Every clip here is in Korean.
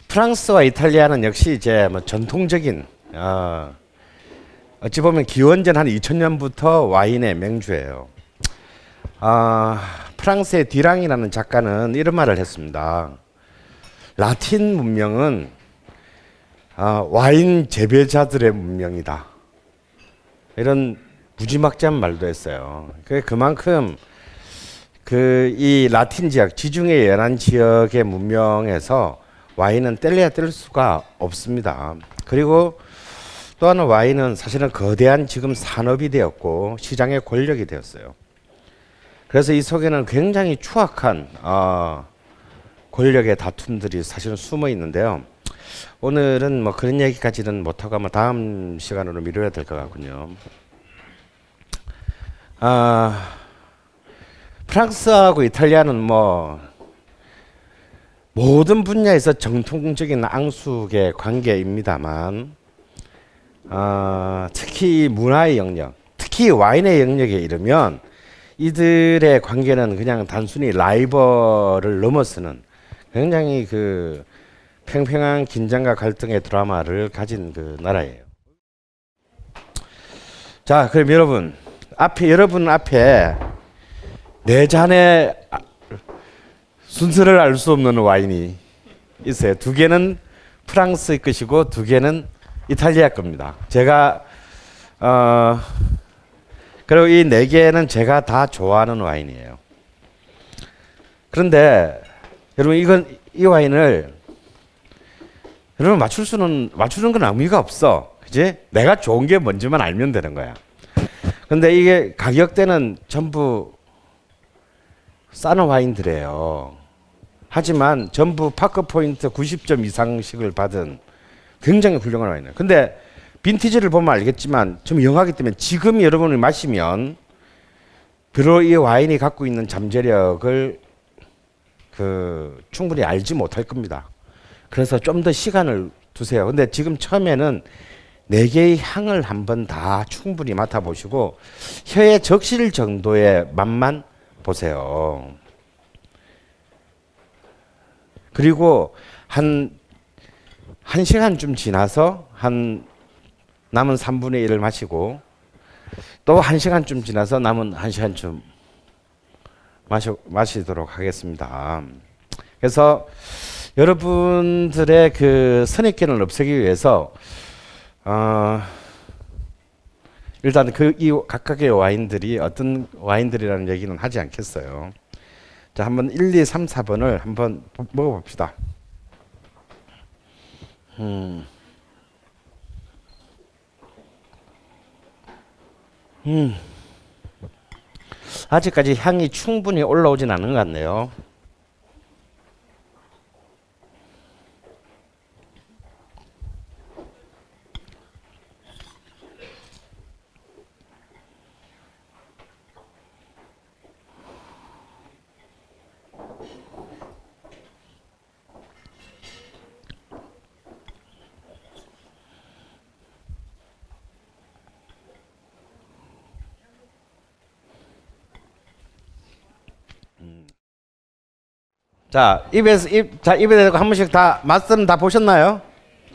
프랑스와 이탈리아는 역시 이제 뭐 전통적인 어찌 보면 기원전 한 2000년부터 와인의 명주예요. 프랑스의 뒤랑이라는 작가는 이런 말을 했습니다. 라틴 문명은 와인 재배자들의 문명이다. 이런 무지막지한 말도 했어요. 그만큼 이 라틴 지역, 지중해 연안 지역의 문명에서 와인은 뗄래야 뗄 수가 없습니다. 그리고 또 하나 와인은 사실은 거대한 지금 산업이 되었고 시장의 권력이 되었어요. 그래서 이 속에는 굉장히 추악한 권력의 다툼들이 사실은 숨어 있는데요. 오늘은 뭐 그런 얘기까지는 못하고 아마 다음 시간으로 미뤄야 될 것 같군요. 프랑스하고 이탈리아는 뭐 모든 분야에서 정통적인 앙숙의 관계입니다만 특히 문화의 영역, 특히 와인의 영역에 이르면 이들의 관계는 그냥 단순히 라이벌을 넘어서는 굉장히 그 팽팽한 긴장과 갈등의 드라마를 가진 그 나라예요. 자, 그럼 여러분 앞에 네 잔의 순서를 알 수 없는 와인이 있어요. 두 개는 프랑스 것이고 두 개는 이탈리아 겁니다. 제가 그리고 이 네 개는 제가 다 좋아하는 와인이에요. 그런데 여러분 이 와인을 여러분 맞추는 건 의미가 없어. 그지? 내가 좋은 게 뭔지만 알면 되는 거야. 근데 이게 가격대는 전부 싼 와인들이에요. 하지만 전부 파크 포인트 90점 이상씩을 받은 굉장히 훌륭한 와인이에요. 근데 빈티지를 보면 알겠지만 좀 영하기 때문에 지금 여러분이 마시면 비록 이 와인이 갖고 있는 잠재력을 충분히 알지 못할 겁니다. 그래서 좀 더 시간을 두세요. 근데 지금 처음에는 네 개의 향을 한번 다 충분히 맡아보시고 혀에 적실 정도의 맛만 보세요. 그리고 한 시간쯤 지나서 남은 3분의 1을 마시고 또 1시간쯤 지나서 남은 1시간쯤 마시도록 하겠습니다. 그래서 여러분들의 그 선입견을 없애기 위해서 일단 이 각각의 와인들이 어떤 와인들이라는 얘기는 하지 않겠어요. 자, 한번 1, 2, 3, 4번을 한번 먹어봅시다. 아직까지 향이 충분히 올라오진 않은 것 같네요. 입에 대고 한 번씩 다 맛은 다 보셨나요?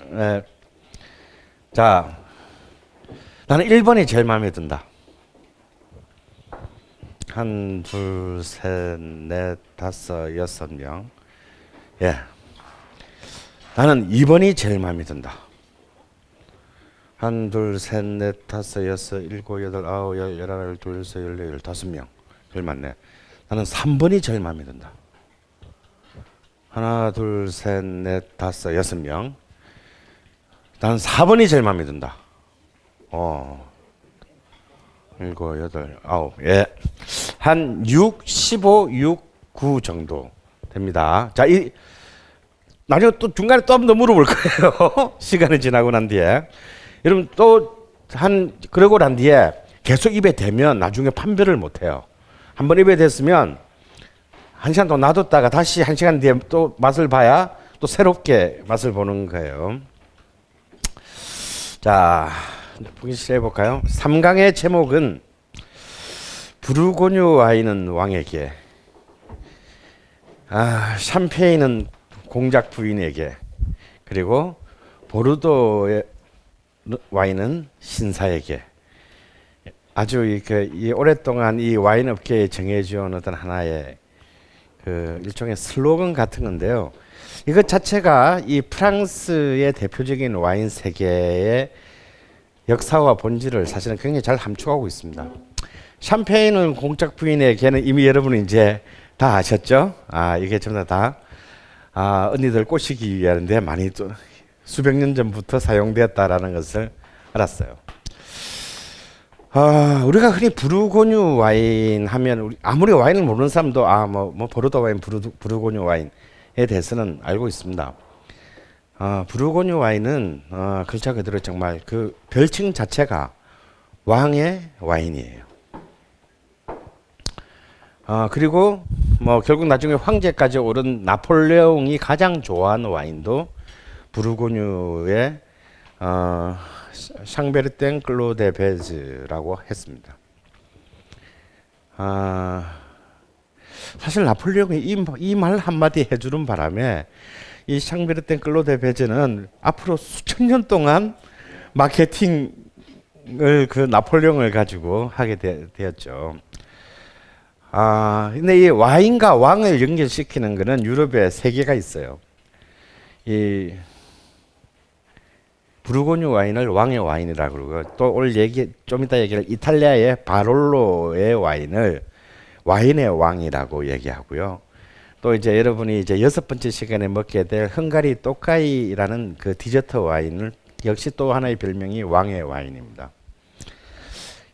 네. 자, 나는 1번이 제일 마음에 든다. 1, 2, 3, 4, 5, 6 명. 예. 나는 2번이 제일 마음에 든다. 1, 2, 3, 4, 5, 6, 7, 8, 9, 10, 11, 12, 13, 14, 15명. 제일 많네. 나는 3번이 제일 마음에 든다. 1, 2, 3, 4, 5, 6명. 나는 4번이 제일 마음에 든다. 7, 8, 9. 예. 한 6, 15, 6, 9 정도 됩니다. 자, 나중에 또 중간에 또 한 번 더 물어볼 거예요. 시간이 지나고 난 뒤에. 여러분 그러고 난 뒤에 계속 입에 대면 나중에 판별을 못 해요. 한번 입에 댔으면 1시간 동안 놔뒀다가 다시 1시간 뒤에 또 맛을 봐야 또 새롭게 맛을 보는 거예요. 자, 보기 시작해볼까요? 3강의 제목은 부르고뉴 와인은 왕에게. 샴페인은 공작 부인에게, 그리고 보르도의 와인은 신사에게. 아주 이 오랫동안 이 와인 업계에 정해준 어떤 하나의 그 일종의 슬로건 같은 건데요. 이것 자체가 이 프랑스의 대표적인 와인 세계의 역사와 본질을 사실은 굉장히 잘 함축하고 있습니다. 샴페인은 공작 부인에게는 이미 여러분은 이제 다 아셨죠? 이게 전부 다 언니들 꼬시기 위한데 많이 또 수백 년 전부터 사용되었다라는 것을 알았어요. 우리가 흔히 부르고뉴 와인 하면 아무리 와인을 모르는 사람도 뭐 보르도 와인, 부르고뉴 와인에 대해서는 알고 있습니다. 부르고뉴 와인은 글자 그대로 정말 그 별칭 자체가 왕의 와인이에요. 그리고 뭐 결국 나중에 황제까지 오른 나폴레옹이 가장 좋아하는 와인도 부르고뉴의 샹베르땡 클로데 베즈라고 했습니다. 사실 나폴레옹이 이 말 한마디 해주는 바람에 이 샹베르땡 클로데 베즈는 앞으로 수천 년 동안 마케팅을 그 나폴레옹을 가지고 하게 되었죠. 근데 이 와인과 왕을 연결시키는 것은 유럽에 세 개가 있어요. 이 부르고뉴 와인을 왕의 와인이라고 그러고, 또 오늘 좀 이따 얘기할 이탈리아의 바롤로의 와인을 와인의 왕이라고 얘기하고요. 또 이제 여러분이 이제 6번째 시간에 먹게 될 헝가리 또카이라는 그 디저트 와인을 역시 또 하나의 별명이 왕의 와인입니다.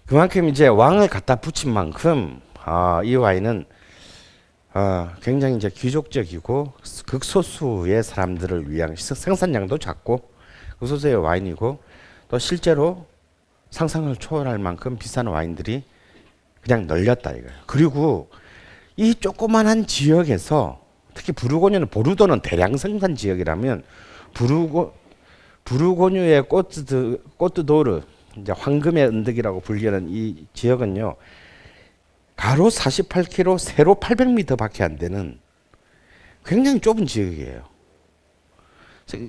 그만큼 이제 왕을 갖다 붙인 만큼 이 와인은 굉장히 이제 귀족적이고 극소수의 사람들을 위한 생산량도 작고 극소수의 와인이고, 또 실제로 상상을 초월할 만큼 비싼 와인들이 그냥 널렸다 이거예요. 그리고 이 조그만한 지역에서 특히 부르고뉴는 보르도는 대량 생산 지역이라면 부르고뉴의 꼬트도르, 이제 황금의 언덕이라고 불리는 이 지역은요, 가로 48km, 세로 800m밖에 안 되는 굉장히 좁은 지역이에요.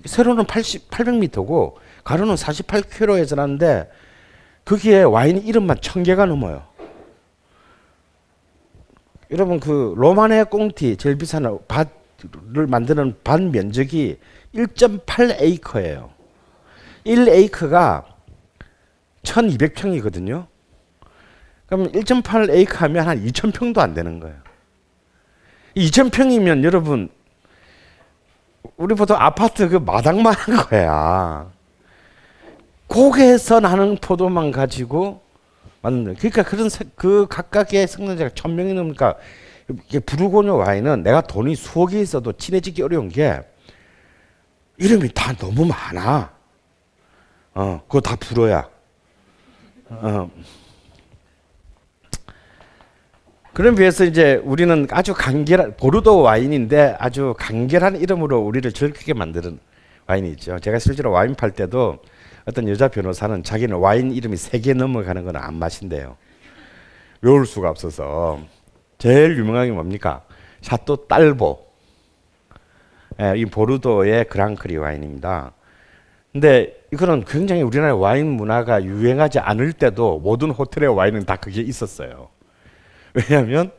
세로는 800m고 가로는 48km에서 나는데 거기에 와인 이름만 1000개가 넘어요. 여러분 그 로마네 꽁티 제일 비싼 밭을 만드는 밭 면적이 1.8에이커예요. 1에이커가 1200평이거든요. 그럼 1.8에이커 하면 한 2000평도 안 되는 거예요. 2000평이면 여러분 우리 보통 아파트 그 마당만 한 거야. 거기에서 나는 포도만 가지고 만든. 그러니까 그 각각의 생산자가 1000명이 넘으니까 이게 부르고뉴 와인은 내가 돈이 수억이 있어도 친해지기 어려운 게 이름이 다 너무 많아. 그거 다 불어야. 그런 비해서 이제 우리는 아주 간결한 보르도 와인인데 아주 간결한 이름으로 우리를 즐겁게 만드는 와인이 있죠. 제가 실제로 와인 팔 때도 어떤 여자 변호사는 자기는 와인 이름이 3개 넘어가는 건 안 마신대요. 외울 수가 없어서. 제일 유명한 게 뭡니까? 샤또 딸보. 이 보르도의 그랑크리 와인입니다. 근데 이거는 굉장히 우리나라 와인 문화가 유행하지 않을 때도 모든 호텔의 와인은 다 그게 있었어요. 왜냐하면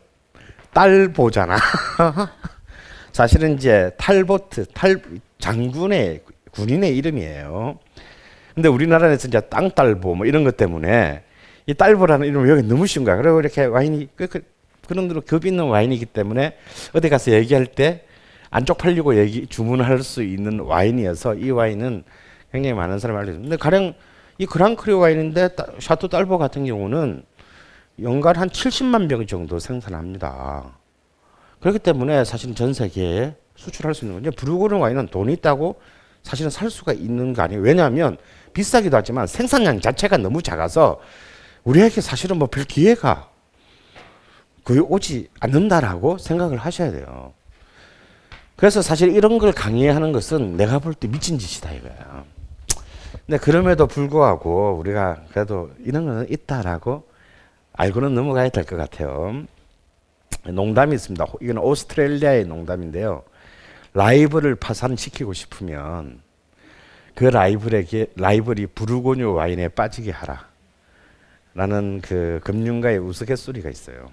딸보잖아. 사실은 이제 탈보트, 장군의 군인의 이름이에요. 근데 우리나라에서 이제 땅딸보 뭐 이런 것 때문에 이 딸보라는 이름이 여기 너무 쉬운 거야. 그리고 이렇게 와인이 그런 대로 급 있는 와인이기 때문에 어디 가서 얘기할 때 안 쪽팔리고 주문할 수 있는 와인이어서 이 와인은 굉장히 많은 사람이 알려요. 근데 가령 이 그랑크리 와인인데 샤토 딸보 같은 경우는 연간 한 70만 병 정도 생산합니다. 그렇기 때문에 사실은 전 세계에 수출할 수 있는 거죠. 부르고뉴 와인은 돈이 있다고 사실은 살 수가 있는 거 아니에요. 왜냐하면 비싸기도 하지만 생산량 자체가 너무 작아서 우리에게 사실은 뭐 별 기회가 거의 오지 않는다라고 생각을 하셔야 돼요. 그래서 사실 이런 걸 강의하는 것은 내가 볼 때 미친 짓이다 이거야. 근데 그럼에도 불구하고 우리가 그래도 이런 거는 있다라고 알고는 넘어가야 될 것 같아요. 농담이 있습니다. 이건 오스트레일리아의 농담인데요. 라이벌을 파산시키고 싶으면 그 라이벌이 부르고뉴 와인에 빠지게 하라. 라는 그 금융가의 우스갯소리가 있어요.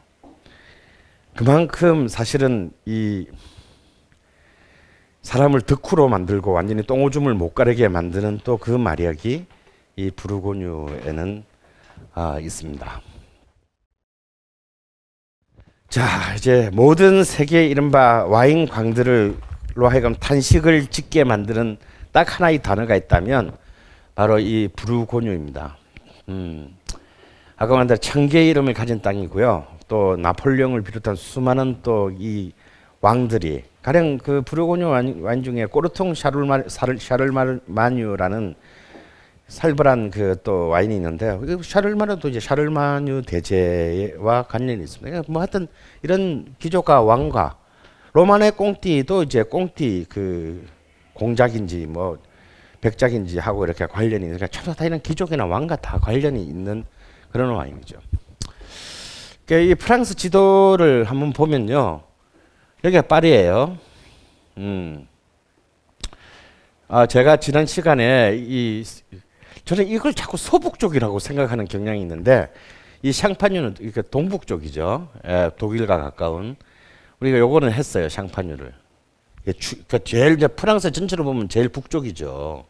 그만큼 사실은 이 사람을 덕후로 만들고 완전히 똥오줌을 못 가리게 만드는 또 그 마력이 이 부르고뉴에는 있습니다. 자, 이제 모든 세계 이른바 와인 광들로 하여금 탄식을 짓게 만드는 딱 하나의 단어가 있다면 바로 이 부르고뉴입니다. 아까 말한 대로 1000개의 이름을 가진 땅이고요. 또 나폴레옹을 비롯한 수많은 또 이 왕들이 가령 그 부르고뉴 와인 중에 꼬르통 샤를마뉴라는 살벌한 그 또 와인이 있는데 샤를마뉴도 이제 샤를마뉴 대제와 관련이 있습니다. 뭐 하여튼 이런 귀족과 왕과 로마네 꽁띠도 이제 꽁띠 그 공작인지 뭐 백작인지 하고 이렇게 관련이 그러니까 전부 다 이런 귀족이나 왕과 다 관련이 있는 그런 와인이죠. 그러니까 이 프랑스 지도를 한번 보면요. 여기가 파리예요. 제가 지난 시간에 저는 이걸 자꾸 서북 쪽이라고 생각하는 경향이 있는데 이 샹파뉴는 이렇게 동북 쪽이죠. 독일과 가까운. 우리가 요거는 했어요. 샹파뉴를. 그러니까 제일 이제 프랑스 전체로 보면 제일 북쪽이죠.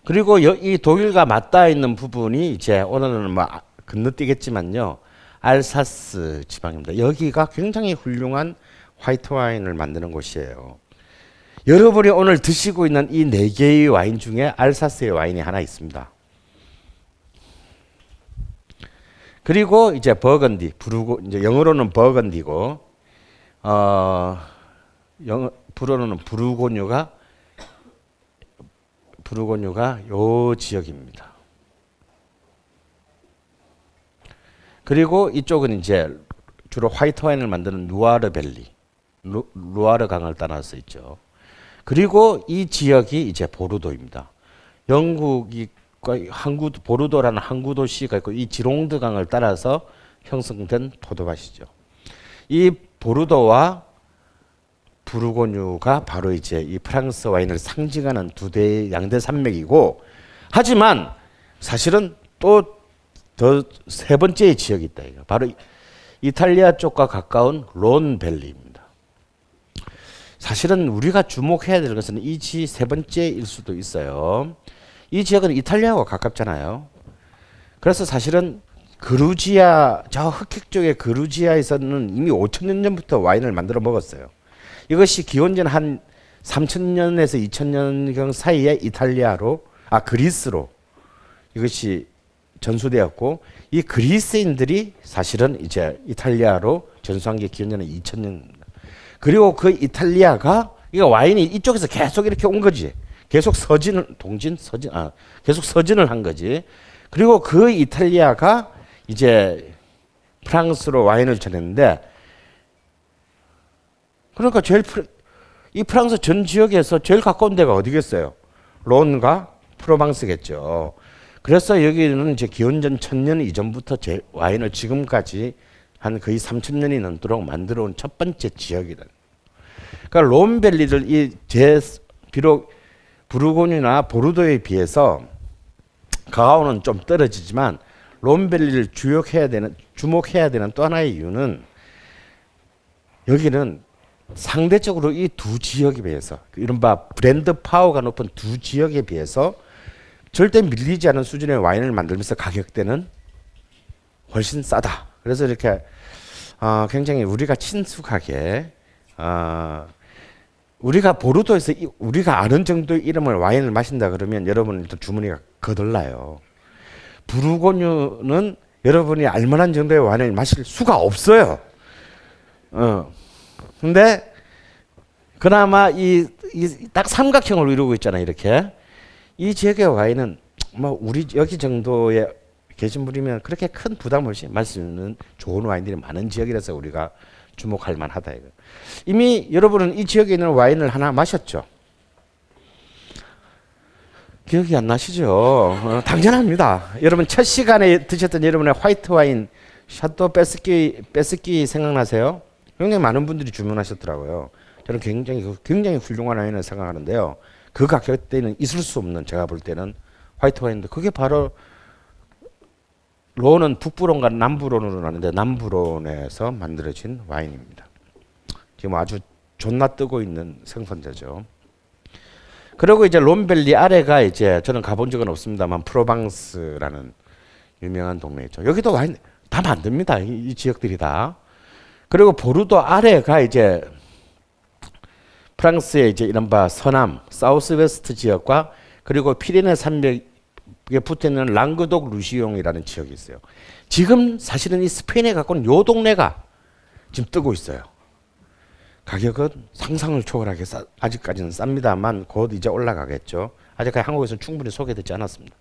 그리고 이 독일과 맞닿아 있는 부분이 이제 오늘은 뭐 건너뛰겠지만요. 알사스 지방입니다. 여기가 굉장히 훌륭한 화이트 와인을 만드는 곳이에요. 여러분이 오늘 드시고 있는 이 4개의 와인 중에 알사스의 와인이 하나 있습니다. 그리고 이제 버건디, 이제 영어로는 버건디고, 불어로는 부르고뉴가 요 지역입니다. 그리고 이쪽은 이제 주로 화이트 와인을 만드는 루아르 밸리, 루아르 강을 따라서 있죠. 그리고 이 지역이 이제 보르도입니다. 영국이 보르도라는 항구 도시가 있고 이 지롱드 강을 따라서 형성된 포도밭이죠. 이 보르도와 부르고뉴가 바로 이제 이 프랑스 와인을 상징하는 양대 산맥이고, 하지만 사실은 또 더 세 번째의 지역이 있다. 바로 이탈리아 쪽과 가까운 론밸리입니다. 사실은 우리가 주목해야 될 것은 이 세 번째일 수도 있어요. 이 지역은 이탈리아와 가깝잖아요. 그래서 사실은 그루지아, 저 흑백 쪽의 그루지아에서는 이미 5000년 전부터 와인을 만들어 먹었어요. 이것이 기원전 한 3000년에서 2000년경 사이에 그리스로 이것이 전수되었고, 이 그리스인들이 사실은 이제 이탈리아로 전수한 게 기원전에 2000년입니다. 그리고 그 이탈리아가 이거 와인이 이쪽에서 계속 이렇게 온 거지. 계속 계속 서진을 한 거지. 그리고 그 이탈리아가 이제 프랑스로 와인을 전했는데, 그러니까 이 프랑스 전 지역에서 제일 가까운 데가 어디겠어요? 론과 프로방스겠죠. 그래서 여기는 이제 기원전 1000년 이전부터 와인을 지금까지 한 거의 3000년이 넘도록 만들어 온 첫 번째 지역이다. 그러니까 론밸리를 비록 부르고뉴나 보르도에 비해서 가오는 좀 떨어지지만 론밸리를 주목해야 되는 또 하나의 이유는 여기는 상대적으로 이 두 지역에 비해서 이른바 브랜드 파워가 높은 두 지역에 비해서 절대 밀리지 않은 수준의 와인을 만들면서 가격대는 훨씬 싸다. 그래서 이렇게 굉장히 우리가 친숙하게 우리가 보르도에서 우리가 아는 정도의 이름을 와인을 마신다 그러면 여러분 또 주머니가 거덜나요. 부르고뉴는 여러분이 알만한 정도의 와인을 마실 수가 없어요. 근데 그나마 이 딱 삼각형을 이루고 있잖아요. 이렇게 이 지역의 와인은 뭐 우리 여기 정도에 계신 분이면 그렇게 큰 부담 없이 마실 수 있는 좋은 와인들이 많은 지역이라서 우리가 주목할 만하다 이거. 이미 여러분은 이 지역에 있는 와인을 하나 마셨죠? 기억이 안 나시죠? 당연합니다. 여러분 첫 시간에 드셨던 여러분의 화이트 와인 샤또 베스키 생각나세요? 굉장히 많은 분들이 주문하셨더라고요. 저는 굉장히 훌륭한 와인을 생각하는데요. 그 가격대는 있을 수 없는, 제가 볼 때는 화이트 와인인데, 그게 바로 론은 북부론과 남부론으로 나는데 남부론에서 만들어진 와인입니다. 지금 아주 존나 뜨고 있는 생선제죠. 그리고 이제 론밸리 아래가 이제 저는 가본 적은 없습니다만 프로방스라는 유명한 동네 있죠. 여기도 와인 다 만듭니다. 이 지역들이 다. 그리고 보르도 아래가 이제 프랑스의 이제 이른바 서남 사우스 웨스트 지역과 그리고 피레네 산맥에 붙어 있는 랑그독 루시옹이라는 지역이 있어요. 지금 사실은 이 스페인에 갖고 있는 요 동네가 지금 뜨고 있어요. 가격은 상상을 초월하게 아직까지는 쌉니다만 곧 이제 올라가겠죠. 아직까지 한국에서는 충분히 소개되지 않았습니다.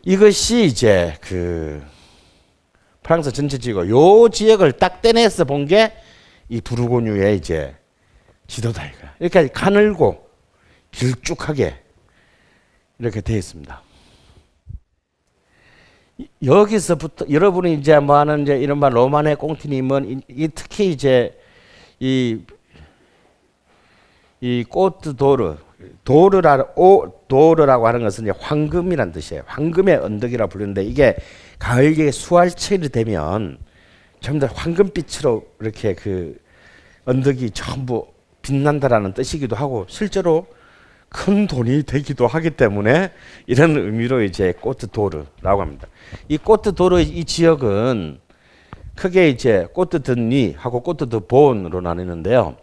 이것이 이제 그 프랑스 전체 지역, 요 지역을 딱 떼내서 본 게 이 부르고뉴의 이제 지도다 이거. 이렇게 가늘고 길쭉하게 이렇게 되어 있습니다. 여기서부터 여러분이 이제 뭐 하는 이제 이른바 로마네 꽁티님은 이 특히 이제 이 꼬트 도르라고 하는 것은 이제 황금이란 뜻이에요. 황금의 언덕이라 부르는데 이게 가을에 수활철이 되면 전부 다 황금빛으로 이렇게 그 언덕이 전부 빛난다라는 뜻이기도 하고 실제로 큰 돈이 되기도 하기 때문에 이런 의미로 이제 꼬트 도르라고 합니다. 이 꼬트 도르 이 지역은 크게 이제 꼬트 드니 하고 꼬트 드 본으로 나뉘는데요.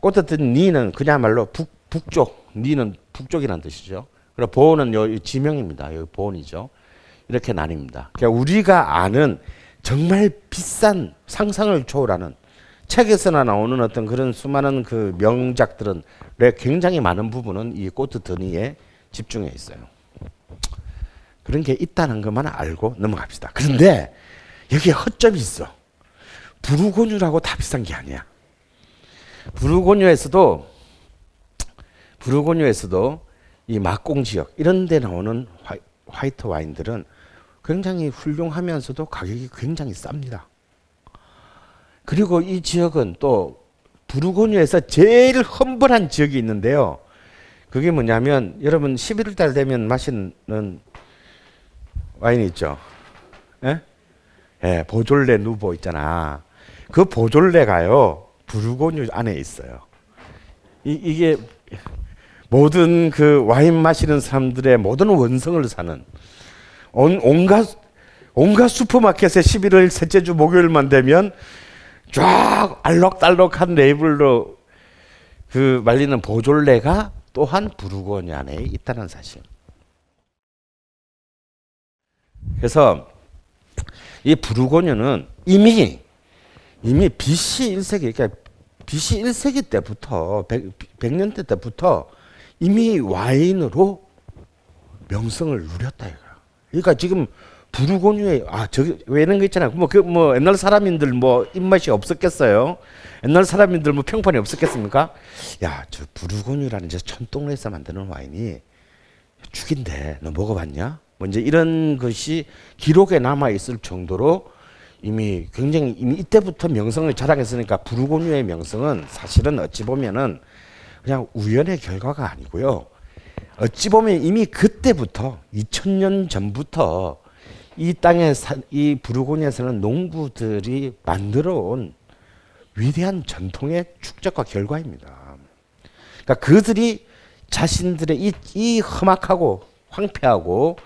꼬트 드니는 그야말로 북쪽, 니는 북쪽이라는 뜻이죠. 그리고 본은 요 지명입니다. 여기 본이죠. 이렇게 나뉩니다. 그러니까 우리가 아는 정말 비싼 상상을 초월하는 책에서나 나오는 어떤 그런 수많은 그 명작들은 굉장히 많은 부분은 이 꼬트 드니에 집중해 있어요. 그런 게 있다는 것만 알고 넘어갑시다. 그런데 여기에 허점이 있어. 부르고뉴라고 다 비싼 게 아니야. 부르고뉴에서도 이 막공 지역 이런 데 나오는 화이트 와인들은 굉장히 훌륭하면서도 가격이 굉장히 쌉니다. 그리고 이 지역은 또 부르고뉴에서 제일 험블한 지역이 있는데요. 그게 뭐냐면 여러분 11월 달 되면 마시는 와인이 있죠. 예? 예, 보졸레 누보 있잖아. 그 보졸레가요 부르고뉴 안에 있어요. 이게 모든 그 와인 마시는 사람들의 모든 원성을 사는 온갖 슈퍼마켓에 11월 셋째 주 목요일만 되면 쫙 알록달록한 레이블로 그 말리는 보졸레가 또한 부르고뉴 안에 있다는 사실. 그래서 이 부르고뉴는 이미 BC 1세기, 그러니까 BC 1세기 때부터 100년대 때부터 이미 와인으로 명성을 누렸다 이거야. 그러니까 지금 부르고뉴에 저기 왜 이런 거 있잖아. 뭐 옛날 사람인들 뭐 입맛이 없었겠어요. 옛날 사람인들 뭐 평판이 없었겠습니까? 야, 저 부르고뉴라는 저 천동네에서 만드는 와인이 죽인데 너 먹어봤냐? 뭐 이제 이런 것이 기록에 남아 있을 정도로 이미 이때부터 명성을 자랑했으니까 부르고뉴의 명성은 사실은 어찌 보면은 그냥 우연의 결과가 아니고요. 어찌 보면 이미 그때부터 2000년 전부터 이 땅에 이 부르고뉴에서는 농부들이 만들어 온 위대한 전통의 축적과 결과입니다. 그러니까 그들이 자신들의 이 험악하고 황폐하고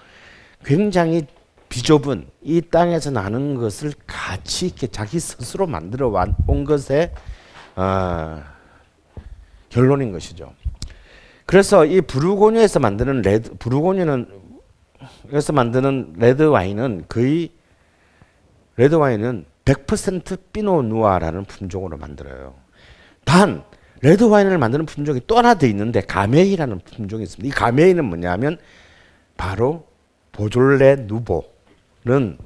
굉장히 비좁은 이 땅에서 나는 것을 가치 있게 자기 스스로 만들어 온 것의 결론인 것이죠. 그래서 이 부르고뉴에서 만드는 레드 와인은 거의 100% 피노누아라는 품종으로 만들어요. 단 레드 와인을 만드는 품종이 또 하나 더 있는데 가메이라는 품종이 있습니다. 이 가메이는 뭐냐면 바로 보졸레 누보는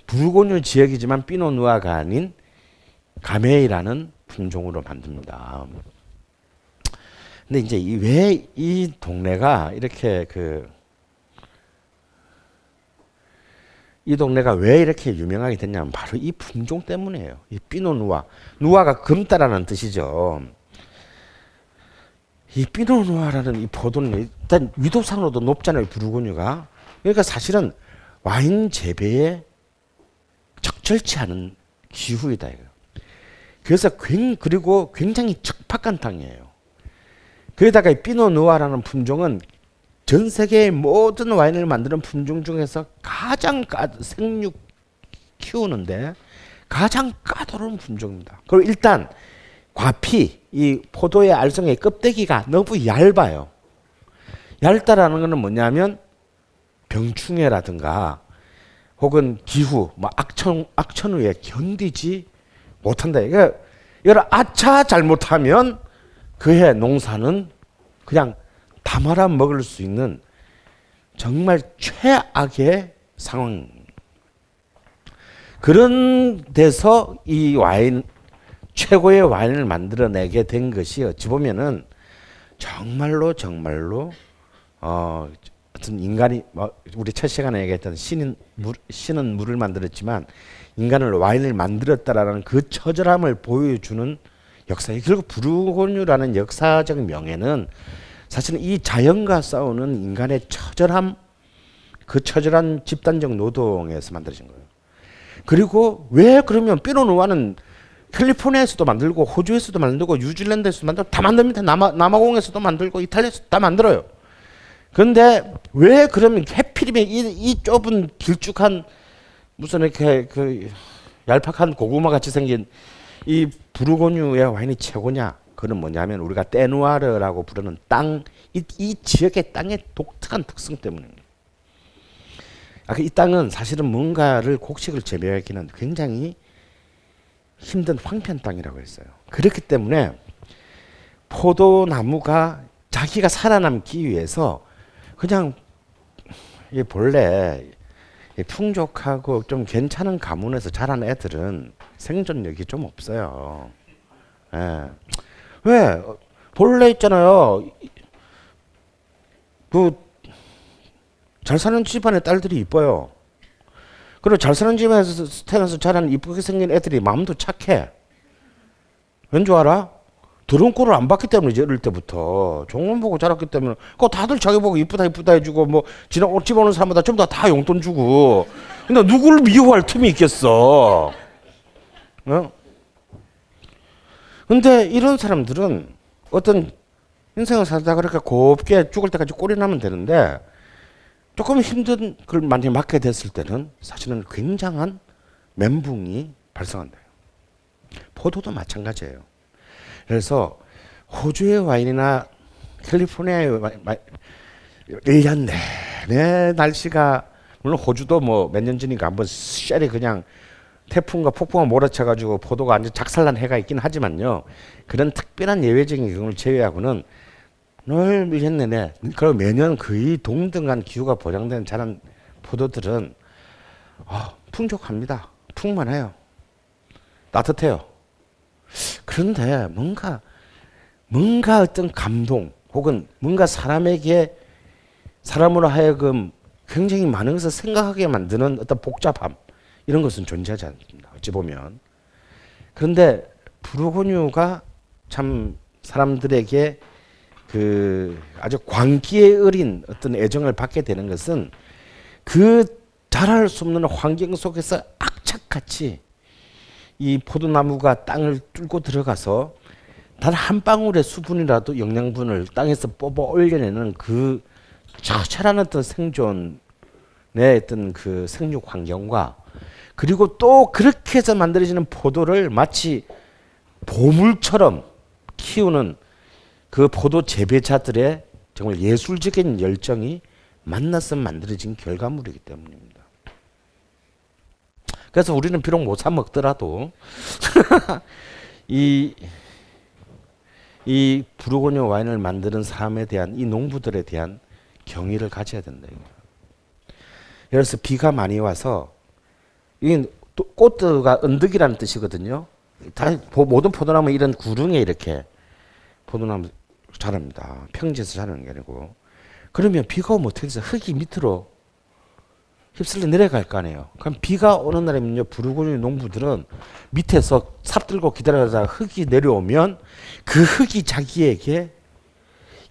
부르고뉴 지역이지만 피노누아가 아닌 가메이라는 품종으로 만듭니다. 근데 이제 왜 이 동네가 이렇게 이 동네가 왜 이렇게 유명하게 됐냐면 바로 이 품종 때문이에요. 이 피노누아. 누아가 금다라는 뜻이죠. 이 피노누아라는 이 포도는 일단 위도상으로도 높잖아요. 부르고뉴가. 그러니까 사실은 와인 재배에 적절치 않은 기후이다 이거. 그래서 그리고 굉장히 척박한 땅이에요. 거기다가 이 피노누아라는 품종은 전 세계의 모든 와인을 만드는 품종 중에서 가장 생육 키우는데 가장 까다로운 품종입니다. 그리고 일단 과피, 이 포도의 알성의 껍데기가 너무 얇아요. 얇다라는 것은 뭐냐면 병충해라든가 혹은 기후, 뭐 악천후에 견디지 못한다. 그러니까 여러 아차 잘못하면 그해 농사는 그냥 다 말아 먹을 수 있는 정말 최악의 상황. 그런 데서 이 와인, 최고의 와인을 만들어내게 된 것이 어찌 보면은 정말로 어떤 인간이 우리 첫 시간에 얘기했던 신은 물을 만들었지만 인간을 와인을 만들었다라는 그 처절함을 보여주는 역사에 결국 부르고뉴라는 역사적 명예는 사실은 이 자연과 싸우는 인간의 처절함, 그 처절한 집단적 노동에서 만들어진 거예요. 그리고 왜 그러면 피노누아는 캘리포니아에서도 만들고 호주에서도 만들고 뉴질랜드에서도 만들고 다 만듭니다. 남아공에서도 만들고 이탈리아에서도 다 만들어요. 그런데 왜 그러면 해필이면 이 좁은 길쭉한 무슨 이렇게 그 얄팍한 고구마 같이 생긴 이 부르고뉴의 와인이 최고냐? 그건 뭐냐면 우리가 떼누아르라고 부르는 땅, 이 지역의 땅의 독특한 특성 때문입니다. 이 땅은 사실은 뭔가를 곡식을 재배하기는 굉장히 힘든 황폐한 땅이라고 했어요. 그렇기 때문에 포도나무가 자기가 살아남기 위해서 그냥 본래 풍족하고 좀 괜찮은 가문에서 자란 애들은 생존력이 좀 없어요. 예. 왜? 본래 있잖아요. 잘 사는 집안의 딸들이 이뻐요. 그리고 잘 사는 집안에서 태어나서 자란 이쁘게 생긴 애들이 마음도 착해. 왠 줄 알아? 더러운 꼴을 안 봤기 때문이지. 어릴 때부터 종론 보고 자랐기 때문에 그거 다들 자기 보고 이쁘다 해주고 뭐 집 오는 사람마다 전부 다 용돈 주고. 근데 누구를 미워할 틈이 있겠어. 어? 근데 이런 사람들은 어떤 인생을 살다가 그렇게 곱게 죽을 때까지 꼴이 나면 되는데 조금 힘든 걸 많이 맞게 됐을 때는 사실은 굉장한 멘붕이 발생한다. 포도도 마찬가지예요. 그래서 호주의 와인이나 캘리포니아의 와인, 1년 내내 날씨가 물론 호주도 뭐 몇 년 전인가 한번 쎄리 그냥 태풍과 폭풍가 몰아쳐가지고 포도가 완전 작살난 해가 있긴 하지만요. 그런 특별한 예외적인 경우를 제외하고는 늘 1년 내내 그리고 매년 거의 동등한 기후가 보장된 자란 포도들은 풍족합니다. 풍만해요. 따뜻해요. 그런데 뭔가 어떤 감동 혹은 뭔가 사람으로 하여금 굉장히 많은 것을 생각하게 만드는 어떤 복잡함 이런 것은 존재하지 않습니다. 어찌 보면. 그런데 부르고뉴가 참 사람들에게 그 아주 광기에 어린 어떤 애정을 받게 되는 것은 그 자랄 수 없는 환경 속에서 악착같이 이 포도나무가 땅을 뚫고 들어가서 단 한 방울의 수분이라도 영양분을 땅에서 뽑아 올려내는 그 처절한 어떤 생존의 어떤 그 생육 환경과 그리고 또 그렇게 해서 만들어지는 포도를 마치 보물처럼 키우는 그 포도 재배자들의 정말 예술적인 열정이 만나서 만들어진 결과물이기 때문입니다. 그래서 우리는 비록 못 사 먹더라도 이 부르고뉴 와인을 만드는 사람에 대한 이 농부들에 대한 경의를 가져야 된다. 그래서 비가 많이 와서 이 꽃가 언덕이라는 뜻이거든요. 모든 포도나무 이런 구릉에 이렇게 포도나무 자랍니다. 평지에서 자라는 게 아니고. 그러면 비가 오면 어떻게 돼서 흙이 밑으로 휩쓸려 내려갈 거 아니에요. 그럼 비가 오는 날이면요, 부르고뉴 농부들은 밑에서 삽 들고 기다려다가 흙이 내려오면 그 흙이 자기에게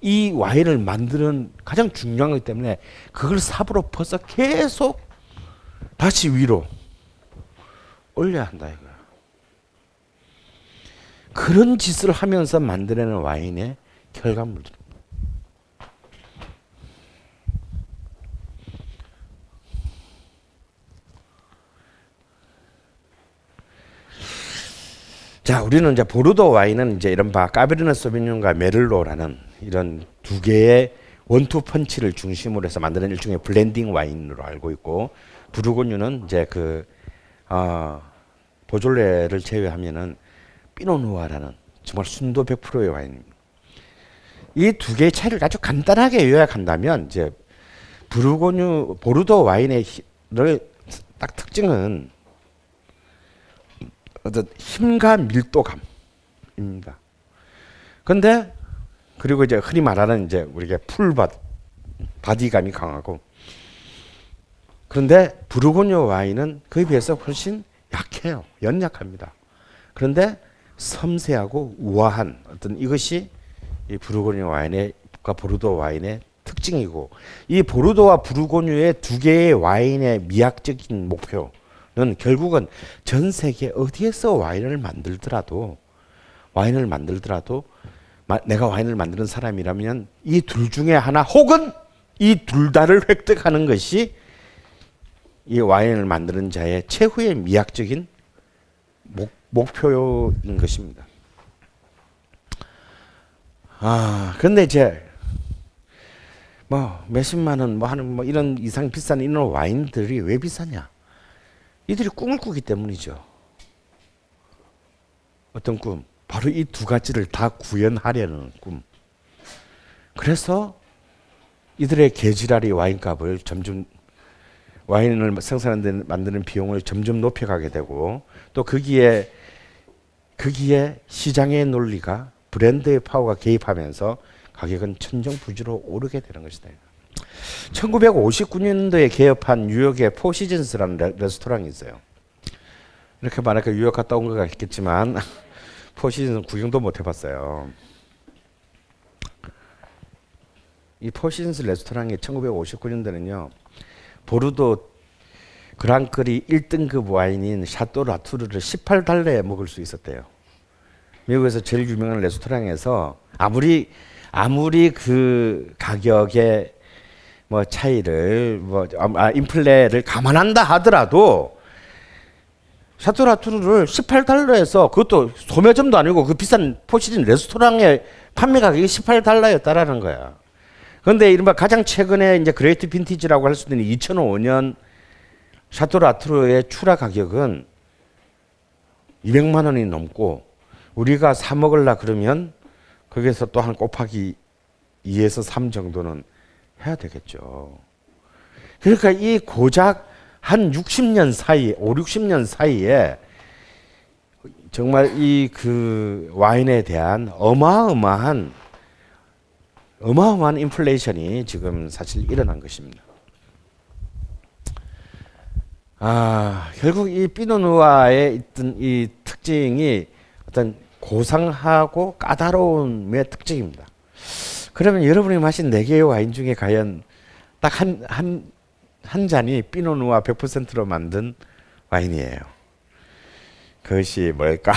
이 와인을 만드는 가장 중요한 거기 때문에 그걸 삽으로 퍼서 계속 다시 위로 올려야 한다 이거야. 그런 짓을 하면서 만들어내는 와인의 결과물들. 자, 우리는 이제 보르도 와인은 이제 이른바 까베르네 소비뇽과 메를로라는 이런 두 개의 원투 펀치를 중심으로 해서 만드는 일종의 블렌딩 와인으로 알고 있고, 부르고뉴는 이제 보졸레를 제외하면은 피노누아라는 정말 순도 100%의 와인입니다. 이 두 개의 차이를 아주 간단하게 요약한다면 이제 보르도 와인의 딱 특징은 어떤 힘과 밀도감입니다. 그런데 그리고 이제 흔히 말하는 이제 우리가 바디감이 강하고, 그런데 부르고뉴 와인은 그에 비해서 훨씬 약해요. 연약합니다. 그런데 섬세하고 우아한 어떤 이것이 이 부르고뉴 와인과 보르도 와인의 특징이고, 이 보르도와 부르고뉴의 두 개의 와인의 미학적인 목표는 결국은 전 세계 어디에서 와인을 만들더라도 내가 와인을 만드는 사람이라면 이 둘 중에 하나 혹은 이 둘 다를 획득하는 것이 이 와인을 만드는 자의 최후의 미학적인 목표인 것입니다. 근데 이제 몇십만 원 하는 이런 이상 비싼 이런 와인들이 왜 비싸냐? 이들이 꿈을 꾸기 때문이죠. 어떤 꿈? 바로 이 두 가지를 다 구현하려는 꿈. 그래서 이들의 개지랄이 와인값을 점점, 와인을 만드는 비용을 점점 높여가게 되고, 또 거기에 시장의 논리가, 브랜드의 파워가 개입하면서 가격은 천정부지로 오르게 되는 것이다. 1959년도에 개업한 뉴욕의 포시즌스라는 레스토랑이 있어요. 이렇게 말하니까 뉴욕 갔다 온 것 같겠지만 포시즌은 구경도 못 해봤어요. 이 포시즌스 레스토랑이 1959년도는요, 보르도 그랑크리 1등급 와인인 샤또 라투르를 18달러에 먹을 수 있었대요. 미국에서 제일 유명한 레스토랑에서 아무리 그 가격의 차이를 인플레를 감안한다 하더라도 샤또 라투르를 18달러에서, 그것도 소매점도 아니고 그 비싼 포시즌 레스토랑의 판매 가격이 18달러였다라는 거야. 그런데 이른바 가장 최근에 이제 그레이트 빈티지라고 할 수 있는 2005년 샤또 라투르의 출하 가격은 200만 원이 넘고, 우리가 사 먹으려 그러면 거기에서 또 한 곱하기 2에서 3 정도는 해야 되겠죠. 그러니까 이 고작 한 60년 사이, 5, 60년 사이에 정말 이 그 와인에 대한 어마어마한 인플레이션이 지금 사실 일어난 것입니다. 결국 이 피노누아의 있던 이 특징이 어떤 고상하고 까다로움의 특징입니다. 그러면 여러분이 마신 4개의 와인 중에 과연 딱 한 잔이 피노누아 100%로 만든 와인이에요. 그것이 뭘까요?